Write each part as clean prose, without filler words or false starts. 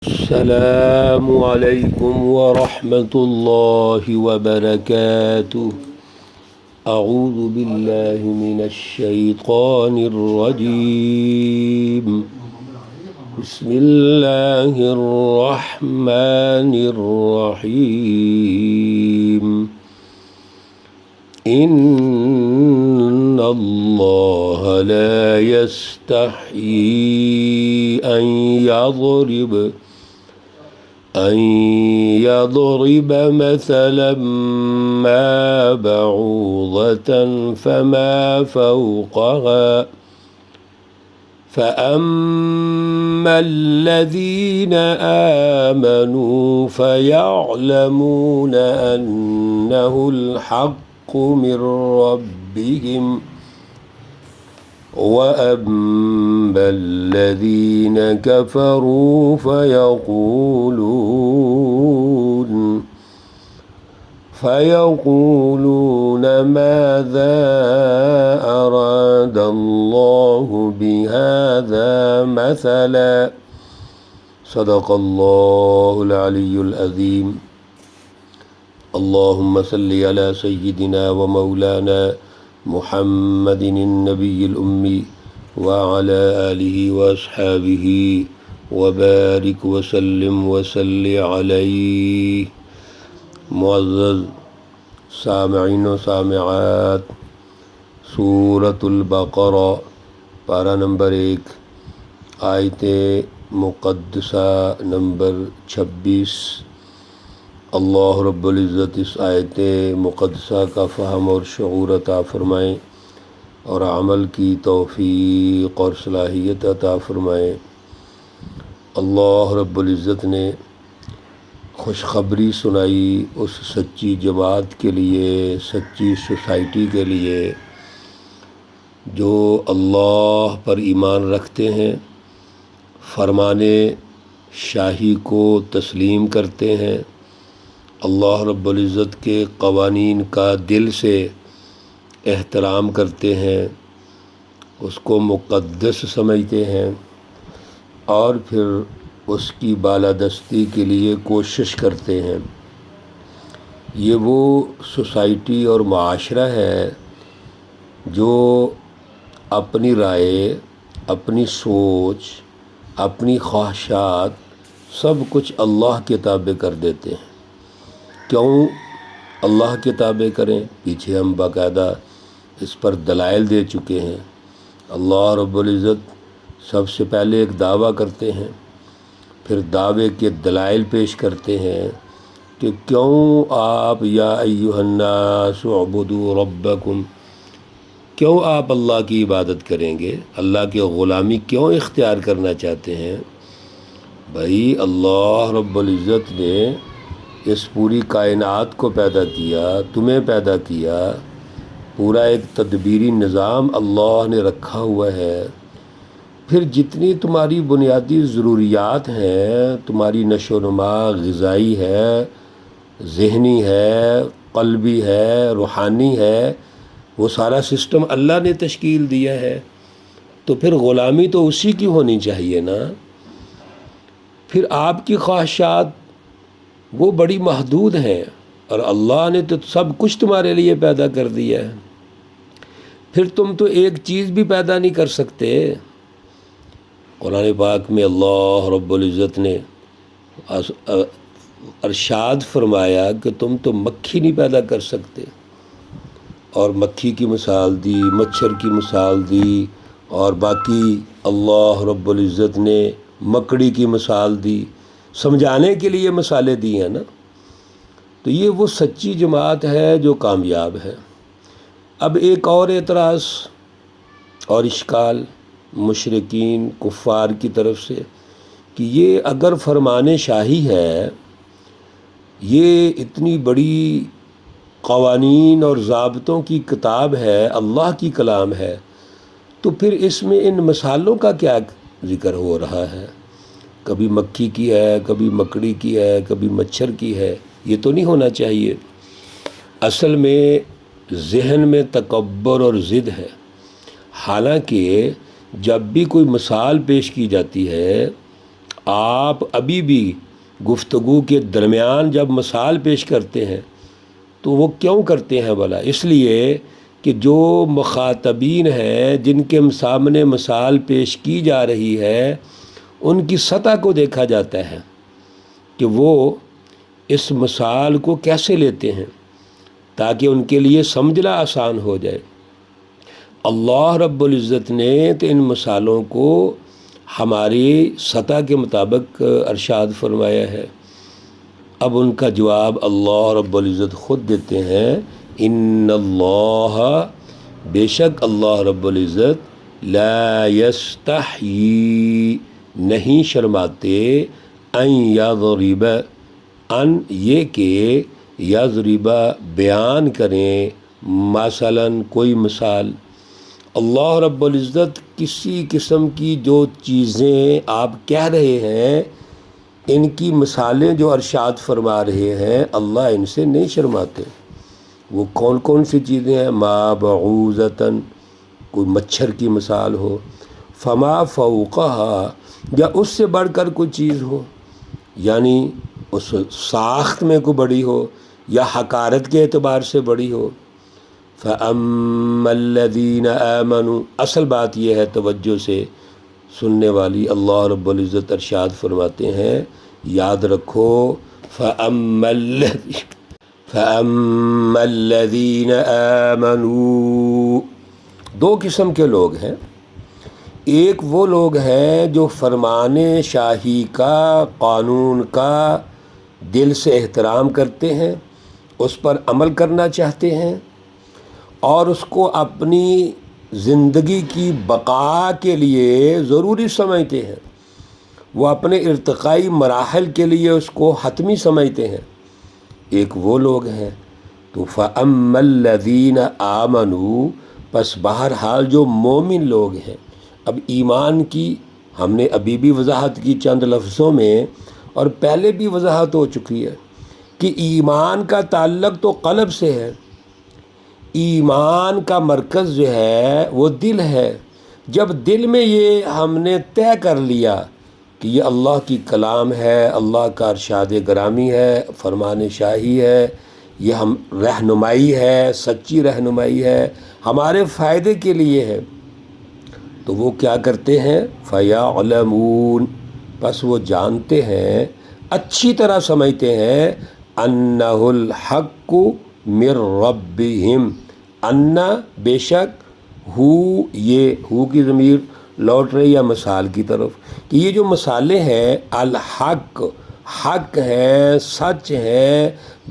السلام علیکم ورحمۃ اللہ وبرکاتہ۔ اعوذ باللہ من الشیطان الرجیم، بسم اللہ الرحمن الرحیم۔ ان اللہ لا یستحیی أن يضرب مثلا ما بعوضة فما فوقها فأما الذين آمنوا فيعلمون أنه الحق من ربهم وَأَمَّا الَّذِينَ كَفَرُوا فَيَقُولُونَ ماذا أَرَادَ اللَّهُ بِهَذَا مَثَلًا۔ صدق اللہ العلی العظیم۔ اللہم صلی علی سیدنا و مولانا محمد النبی الأمی وعلى آلہ واصحابہ وبارک وسلم وصلی علیہ۔ معزز سامعین و سامعات، سورۃ البقرہ پارہ نمبر 1، آیت مقدسہ نمبر 26۔ اللہ رب العزت اس آیت مقدسہ کا فہم اور شعور عطا فرمائیں اور عمل کی توفیق اور صلاحیت عطا فرمائیں۔ اللہ رب العزت نے خوشخبری سنائی اس سچی جماعت کے لیے، سچی سوسائٹی کے لیے جو اللہ پر ایمان رکھتے ہیں، فرمان شاہی کو تسلیم کرتے ہیں، اللہ رب العزت کے قوانین کا دل سے احترام کرتے ہیں، اس کو مقدس سمجھتے ہیں، اور پھر اس کی بالادستی کے لیے کوشش کرتے ہیں۔ یہ وہ سوسائٹی اور معاشرہ ہے جو اپنی رائے، اپنی سوچ، اپنی خواہشات سب کچھ اللہ کے تابع کر دیتے ہیں۔ کیوں اللہ کے تابع کریں؟ پیچھے ہم باقاعدہ اس پر دلائل دے چکے ہیں۔ اللہ رب العزت سب سے پہلے ایک دعویٰ کرتے ہیں، پھر دعوے کے دلائل پیش کرتے ہیں کہ کیوں آپ یا ایھا الناس اعبدوا ربکم، کیوں آپ اللہ کی عبادت کریں گے، اللہ کی غلامی کیوں اختیار کرنا چاہتے ہیں؟ بھائی اللہ رب العزت نے اس پوری کائنات کو پیدا کیا، تمہیں پیدا کیا، پورا ایک تدبیری نظام اللہ نے رکھا ہوا ہے۔ پھر جتنی تمہاری بنیادی ضروریات ہیں، تمہاری نشو و نما غذائی ہے، ذہنی ہے، قلبی ہے، روحانی ہے، وہ سارا سسٹم اللہ نے تشکیل دیا ہے، تو پھر غلامی تو اسی کی ہونی چاہیے نا۔ پھر آپ کی خواہشات وہ بڑی محدود ہیں، اور اللہ نے تو سب کچھ تمہارے لیے پیدا کر دیا ہے، پھر تم تو ایک چیز بھی پیدا نہیں کر سکتے۔ قرآن پاک میں اللہ رب العزت نے ارشاد فرمایا کہ تم تو مکھی نہیں پیدا کر سکتے، اور مکھی کی مثال دی، مچھر کی مثال دی، اور باقی اللہ رب العزت نے مکڑی کی مثال دی، سمجھانے کے لیے مثالیں دی ہیں نا۔ تو یہ وہ سچی جماعت ہے جو کامیاب ہے۔ اب ایک اور اعتراض اور اشکال مشرکین کفار کی طرف سے کہ یہ اگر فرمان شاہی ہے، یہ اتنی بڑی قوانین اور ضابطوں کی کتاب ہے، اللہ کی کلام ہے، تو پھر اس میں ان مثالوں کا کیا ذکر ہو رہا ہے؟ کبھی مکھی کی ہے، کبھی مکڑی کی ہے، کبھی مچھر کی ہے، یہ تو نہیں ہونا چاہیے۔ اصل میں ذہن میں تکبر اور ضد ہے۔ حالانکہ جب بھی کوئی مثال پیش کی جاتی ہے آپ ابھی بھی گفتگو کے درمیان جب مثال پیش کرتے ہیں تو وہ کیوں کرتے ہیں بھلا؟ اس لیے کہ جو مخاطبین ہیں جن کے سامنے مثال پیش کی جا رہی ہے ان کی سطح کو دیکھا جاتا ہے کہ وہ اس مثال کو کیسے لیتے ہیں تاکہ ان کے لیے سمجھنا آسان ہو جائے۔ اللہ رب العزت نے تو ان مثالوں کو ہماری سطح کے مطابق ارشاد فرمایا ہے۔ اب ان کا جواب اللہ رب العزت خود دیتے ہیں، ان اللہ، بے شک اللہ رب العزت، لا یستحیی، نہیں شرماتے، ان یضرب، ان یہ کہ یضرب بیان کریں، مثلا کوئی مثال۔ اللہ رب العزت کسی قسم کی جو چیزیں آپ کہہ رہے ہیں ان کی مثالیں جو ارشاد فرما رہے ہیں اللہ ان سے نہیں شرماتے۔ وہ کون کون سی چیزیں ہیں؟ ما بعوضۃ، کوئی مچھر کی مثال ہو، فما فوقہا، یا اس سے بڑھ کر کوئی چیز ہو، یعنی اس ساخت میں کوئی بڑی ہو یا حقارت کے اعتبار سے بڑی ہو۔ فَأَمَّا الَّذِينَ آمَنُوا، اصل بات یہ ہے توجہ سے سننے والی، اللہ رب العزت ارشاد فرماتے ہیں، یاد رکھو، فَأَمَّا الَّذِينَ آمَنُوا، دو قسم کے لوگ ہیں۔ ایک وہ لوگ ہیں جو فرمان شاہی کا، قانون کا دل سے احترام کرتے ہیں، اس پر عمل کرنا چاہتے ہیں اور اس کو اپنی زندگی کی بقا کے لیے ضروری سمجھتے ہیں، وہ اپنے ارتقائی مراحل کے لیے اس کو حتمی سمجھتے ہیں۔ ایک وہ لوگ ہیں۔ تو فَأَمَّا الَّذِينَ آمَنُوا، پس بہرحال جو مومن لوگ ہیں۔ اب ایمان کی ہم نے ابھی بھی وضاحت کی چند لفظوں میں، اور پہلے بھی وضاحت ہو چکی ہے کہ ایمان کا تعلق تو قلب سے ہے۔ ایمان کا مرکز جو ہے وہ دل ہے۔ جب دل میں یہ ہم نے طے کر لیا کہ یہ اللہ کی کلام ہے، اللہ کا ارشاد گرامی ہے، فرمان شاہی ہے، یہ ہم رہنمائی ہے، سچی رہنمائی ہے، ہمارے فائدے کے لیے ہے، تو وہ کیا کرتے ہیں؟ فَيَعْلَمُونَ، پس وہ جانتے ہیں، اچھی طرح سمجھتے ہیں، أَنَّهُ الْحَقُّ مِنْ رَبِّهِمْ، انا، بے شک، یہ ہو کی ضمیر لوٹ رہی ہے مثال کی طرف، کہ یہ جو مثالیں ہیں الحق، حق ہیں، سچ ہیں،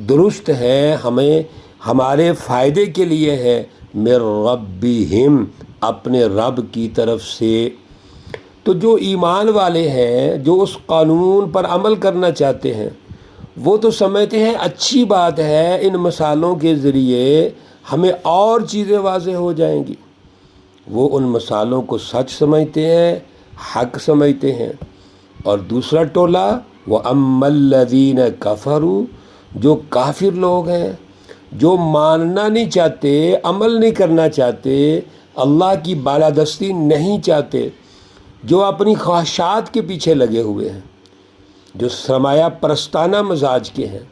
درست ہیں، ہمیں ہمارے فائدے کے لیے ہے، من ربہم، اپنے رب کی طرف سے۔ تو جو ایمان والے ہیں، جو اس قانون پر عمل کرنا چاہتے ہیں، وہ تو سمجھتے ہیں اچھی بات ہے، ان مثالوں کے ذریعے ہمیں اور چیزیں واضح ہو جائیں گی۔ وہ ان مثالوں کو سچ سمجھتے ہیں، حق سمجھتے ہیں۔ اور دوسرا ٹولہ، وَأَمَّا الَّذِينَ كَفَرُوا، جو کافر لوگ ہیں، جو ماننا نہیں چاہتے، عمل نہیں کرنا چاہتے، اللہ کی بالادستی نہیں چاہتے، جو اپنی خواہشات کے پیچھے لگے ہوئے ہیں، جو سرمایہ پرستانہ مزاج کے ہیں،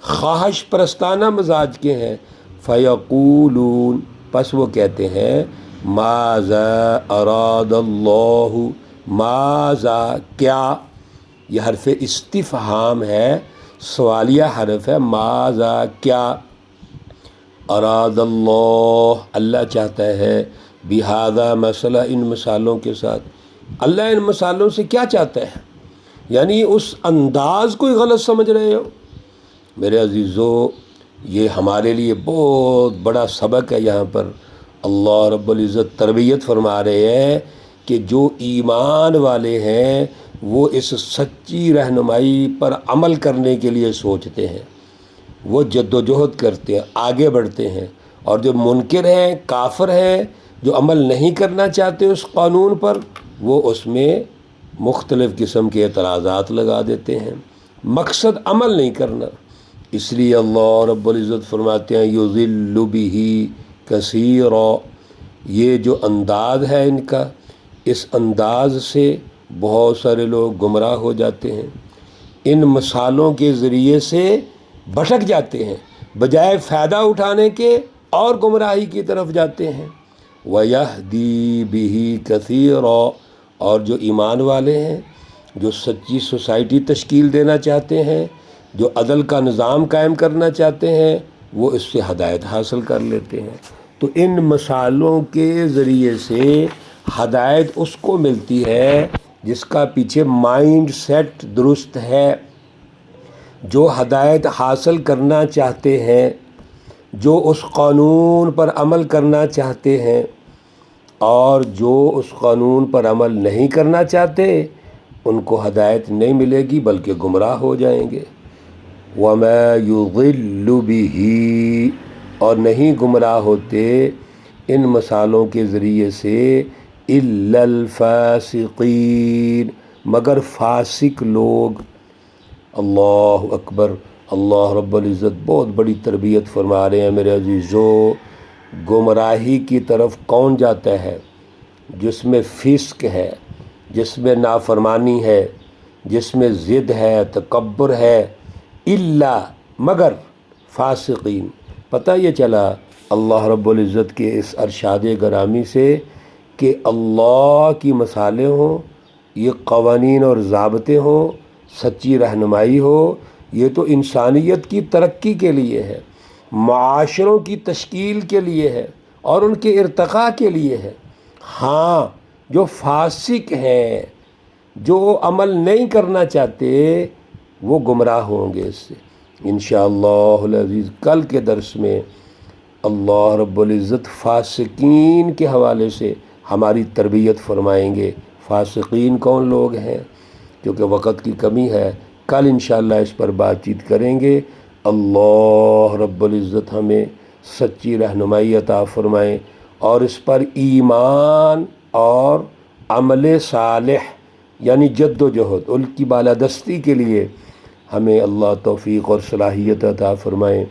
خواہش پرستانہ مزاج کے ہیں، فَيَقُولُونَ، پس وہ کہتے ہیں، ماذا اراد اللہ، ماذا، کیا، یہ حرف استفہام ہے، سوالیہ حرف ہے، ماذا، کیا، اراد اللہ، اللہ چاہتا ہے، بہذا، مسئلہ، ان مثالوں کے ساتھ، اللہ ان مثالوں سے کیا چاہتا ہے؟ یعنی اس انداز کو ہی غلط سمجھ رہے ہو۔ میرے عزیزو، یہ ہمارے لیے بہت بڑا سبق ہے۔ یہاں پر اللہ رب العزت تربیت فرما رہے ہیں کہ جو ایمان والے ہیں وہ اس سچی رہنمائی پر عمل کرنے کے لیے سوچتے ہیں، وہ جد و جہد کرتے ہیں، آگے بڑھتے ہیں، اور جو منکر ہیں، کافر ہیں، جو عمل نہیں کرنا چاہتے اس قانون پر، وہ اس میں مختلف قسم کے اعتراضات لگا دیتے ہیں، مقصد عمل نہیں کرنا۔ اس لیے اللہ رب العزت فرماتے ہیں، یضل بہ کثیرا، یہ جو انداز ہے ان کا، اس انداز سے بہت سارے لوگ گمراہ ہو جاتے ہیں، ان مثالوں کے ذریعے سے بھٹک جاتے ہیں، بجائے فائدہ اٹھانے کے اور گمراہی کی طرف جاتے ہیں۔ وَيَهْدِي بِهِ كَثِيرًا، اور جو ایمان والے ہیں، جو سچی سوسائٹی تشکیل دینا چاہتے ہیں، جو عدل کا نظام قائم کرنا چاہتے ہیں، وہ اس سے ہدایت حاصل کر لیتے ہیں۔ تو ان مثالوں کے ذریعے سے ہدایت اس کو ملتی ہے جس کا پیچھے مائنڈ سیٹ درست ہے، جو ہدایت حاصل کرنا چاہتے ہیں، جو اس قانون پر عمل کرنا چاہتے ہیں، اور جو اس قانون پر عمل نہیں کرنا چاہتے ان کو ہدایت نہیں ملے گی بلکہ گمراہ ہو جائیں گے۔ وَمَا يُضِلُّ بِهِ، اور نہیں گمراہ ہوتے ان مثالوں کے ذریعے سے إِلَّا الْفَاسِقِينَ، مگر فاسق لوگ۔ اللہ اکبر، اللہ رب العزت بہت بڑی تربیت فرما رہے ہیں میرے عزیزو۔ گمراہی کی طرف کون جاتا ہے؟ جس میں فسق ہے، جس میں نافرمانی ہے، جس میں ضد ہے، تکبر ہے، الا مگر فاسقین۔ پتہ یہ چلا اللہ رب العزت کے اس ارشاد گرامی سے کہ اللہ کی مثالیں ہوں، یہ قوانین اور ضابطے ہوں، سچی رہنمائی ہو، یہ تو انسانیت کی ترقی کے لیے ہے، معاشروں کی تشکیل کے لیے ہے اور ان کے ارتقاء کے لیے ہے۔ ہاں، جو فاسق ہیں، جو عمل نہیں کرنا چاہتے، وہ گمراہ ہوں گے اس سے۔ انشاءاللہ العزیز کل کے درس میں اللہ رب العزت فاسقین کے حوالے سے ہماری تربیت فرمائیں گے۔ فاسقین کون لوگ ہیں؟ کیونکہ وقت کی کمی ہے، کل انشاءاللہ اس پر بات چیت کریں گے۔ اللہ رب العزت ہمیں سچی رہنمائی عطا فرمائیں اور اس پر ایمان اور عمل صالح یعنی جد و جہد، ان کی بالادستی کے لیے ہمیں اللہ توفیق اور صلاحیت عطا فرمائیں۔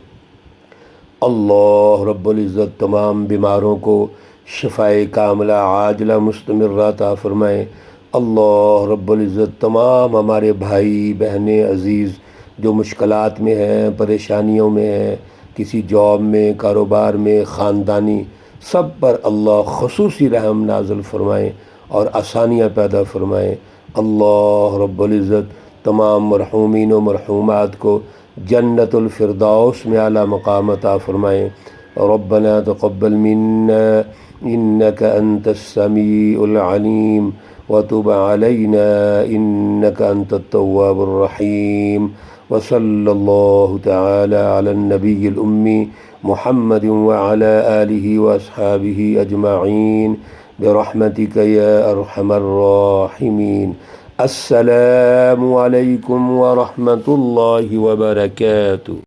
اللہ رب العزت تمام بیماروں کو شفائے کاملہ عاجلہ مستمرہ عطا فرمائیں۔ اللہ رب العزت تمام ہمارے بھائی بہنیں عزیز جو مشکلات میں ہیں، پریشانیوں میں ہیں، کسی جاب میں، کاروبار میں، خاندانی، سب پر اللہ خصوصی رحم نازل فرمائیں اور آسانیاں پیدا فرمائیں۔ اللہ رب العزت تمام مرحومین و مرحومات کو جنت الفردوس میں اعلیٰ مقام عطا فرمائیں۔ ربنا تقبل منا انك انت السميع العليم وتب علينا انك انت التواب الرحيم، وصلى الله تعالى على النبي الأمي محمد وعلى آله وأصحابه أجمعين برحمتك يا أرحم الراحمين۔ السلام عليكم ورحمة الله وبركاته۔